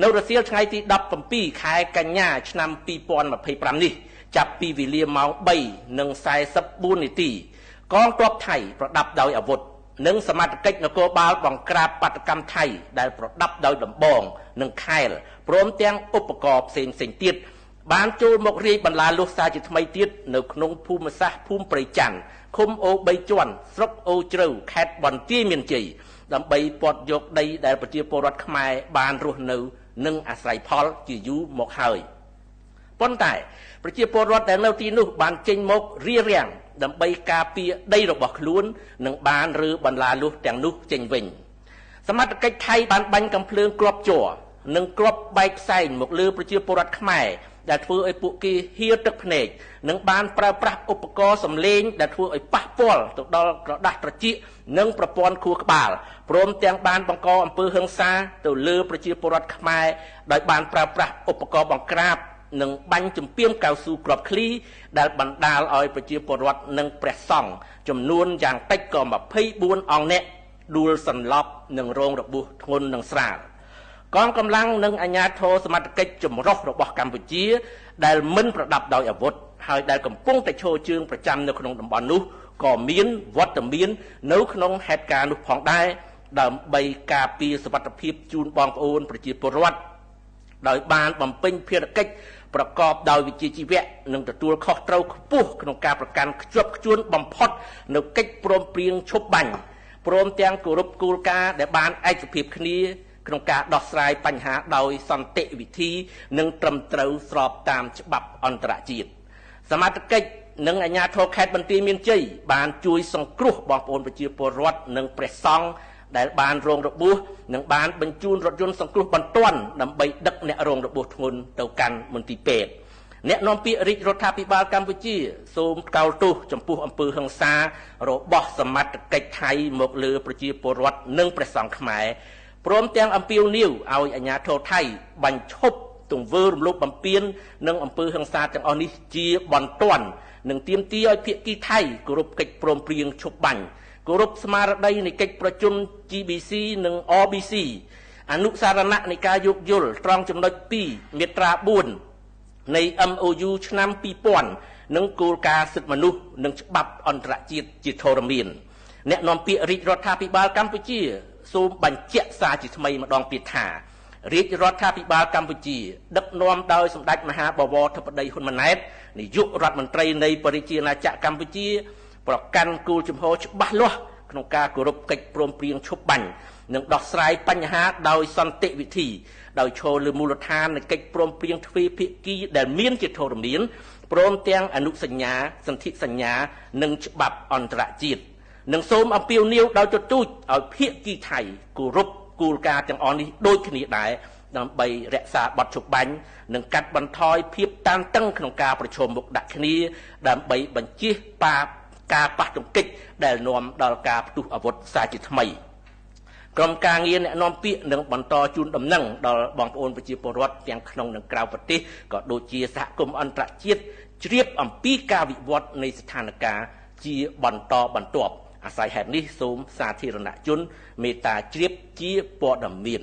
នៅរសៀលថ្ងៃទី17ខែកញ្ញាឆ្នាំ2025នេះចាប់ពីវេលាម៉ោង3:44នាទីកងទ័ពថៃប្រដាប់ដោយអាវុធនិងសមត្ថកិច្ចនគរបាលបង្ក្រាបបាតកម្មថៃដែលប្រដាប់ដោយដំបងនិងខែលព្រមទាំងឧបករណ៍ផ្សេងៗទៀតបានចូលមករាយបន្លាលុះសារជាថ្មីទៀតនៅក្នុងភូមិសាស្ត្រភូមិព្រៃច័ន្ទឃុំអូ3ជាន់ស្រុកអូជ្រៅខេត្តបន្ទាយមានជ័យដើម្បីពាត់យកដីដែលប្រជាពលរដ្ឋខ្មែរបានរស់នៅនិងអាស្រ័យផលជាយូរមកហើយប៉ុន្តែប្រជាពលរដ្ឋដែលនៅទីនោះបានចេញមករារាំងដើម្បីការពារដីរបស់ខ្លួននិងបានរើបន្លាលុះទាំងនោះចេញវិញសមត្ថកិច្ចថៃបានបាញ់កាំភ្លើងគ្រាប់ជ័រនិងគ្រាប់បែកផ្សែងមកលើប្រជាពលរដ្ឋខ្មែរដែលធ្វើឲ្យពួកគេហៀរទឹកភ្នែកនិងបានប្រើប្រាស់ឧបករណ៍សម្លេងដែលធ្វើឲ្យប៉ះពាល់ទៅដល់ក្រដាស់ត្រចៀកនិងប្រព័ន្ធខួរក្បាលព្រមទាំងបានបង្កអំពើហិង្សាទៅលើប្រជាពលរដ្ឋខ្មែរដោយបានប្រើប្រាស់ឧបករណ៍បង្ក្រាបនិងបាញ់ជំពាមកៅស៊ូគ្រាប់ឃ្លីដែលបណ្ដាលឲ្យប្រជាពលរដ្ឋនិងព្រះសង្ឃចំនួនយ៉ាងតិចក៏24អង្គនាក់ដួលសន្លប់និងរងរបួសធ្ងន់និងស្រាលកងកម្លាំងនិងអាជ្ញាធរសមត្ថកិច្ចចម្រុះរបស់កម្ពុជាដែលមិនប្រដាប់ដោយអាវុធហើយដែលកំពុងតែឈរជើងប្រចាំនៅក្នុងតំបន់នោះក៏មានវត្តមាននៅក្នុងហេតុការណ៍នោះផងដែរដើម្បីការពារសុវត្ថិភាពជូនបងប្អូនប្រជាពលរដ្ឋដោយបានបំពេញភារកិច្ចប្រកបដោយវិជ្ជាជីវៈនិងទទួលខុសត្រូវខ្ពស់ក្នុងការប្រកាន់ខ្ជាប់ខ្ជួនបំផុតនៅកិច្ចព្រមព្រៀងឈប់បាញ់ព្រមទាំងគោរពគោលការណ៍ដែលបានឯកភាពគ្នាក្នុងការដោះស្រាយបញ្ហាដោយសន្តិវិធីនិងត្រឹមត្រូវស្របតាមច្បាប់អន្តរជាតិសមត្ថកិច្ចនិងអាជ្ញាធរខេត្តបន្ទាយមានជ័យបានជួយសង្គ្រោះបងប្អូនប្រជាពលរដ្ឋនិងព្រះសង្ឃដែលបានរងរបួសនិងបានបញ្ជូនរថយន្តសង្គ្រោះបន្ទាន់ដើម្បីដឹកអ្នករងរបួសធ្ងន់ទៅកាន់មន្ទីរពេទ្យអ្នកនាំពាក្យរាជរដ្ឋាភិបាលកម្ពុជាសូមកោតទោសចំពោះអំពើហិង្សារបស់សមត្ថកិច្ចថៃមកលើប្រជាពលរដ្ឋនិងព្រះសង្ឃខ្មែរព្រមទាំងអំពាវនាវឲ្យអាជ្ញាធរថៃបញ្ឈប់ទង្វើរំលោភបំពាននិងអំពើហិង្សាទាំងអស់នេះជាបន្ទាន់និងទាមទារឲ្យភាគីថៃគោរពកិច្ចព្រមព្រៀងឈប់បាញ់គោរពស្មារតីនៃកិច្ចប្រជុំ GBC និង RBC អនុសារណៈនៃការយោគយល់ត្រង់ចំណុច2មាត្រា4នៃ MOU ឆ្នាំ2000និងគោលការណ៍សិទ្ធិមនុស្សនិងច្បាប់អន្តរជាតិជាធរមានអ្នកនាំពាក្យរាជរដ្ឋាភិបាលកម្ពុជាសូមបញ្ជាក់សារជាថ្មីម្ដងទៀតថារាជរដ្ឋាភិបាលកម្ពុជាដឹកនាំដោយសម្ដេចមហាបវរធិបតីហ៊ុនម៉ាណែតនាយករដ្ឋមន្ត្រីនៃប្រជាណាចក្រកម្ពុជាប្រកាន់គោលជំហរច្បាស់លាស់ក្នុងការគោរពកិច្ចព្រមព្រៀងឈប់បាញ់និងដោះស្រាយបញ្ហាដោយសន្តិវិធីដោយឈលលើមូលដ្ឋាននៃកិច្ចព្រមព្រៀងទ្វេភាគីដែលមានជាធរមានព្រមទាំងអនុសញ្ញាសន្ធិសញ្ញានិងច្បាប់អន្តរជាតិនិងសូមអំពាវនាវដោយទទូចឲ្យភាគីថៃគោរពគោលការណ៍ទាំងអស់នេះដូចគ្នាដែរដើម្បីរក្សាបទឈប់បាញ់និងកាត់បន្ថយភាពតានតឹងក្នុងការប្រឈមមុខដាក់គ្នាដើម្បីបញ្ជៀសការប៉ះទង្គិចដែលនាំដល់ការផ្ទុះអាវុធសារជាថ្មីក្រុមការងារអ្នកនាំពាក្យនឹងបន្តជូនដំណឹងដល់បងប្អូនប្រជាពលរដ្ឋទាំងក្នុងនិងក្រៅប្រទេសក៏ដូចជាសហគមន៍អន្តរជាតិជ្រាបអំពីការវិវត្តនៃស្ថានភាពជាបន្តបន្ទាប់អាស្រ័យហេតុនេះសូមសាធារណជនមេត្តាជ្រាបជាព័ត៌មាន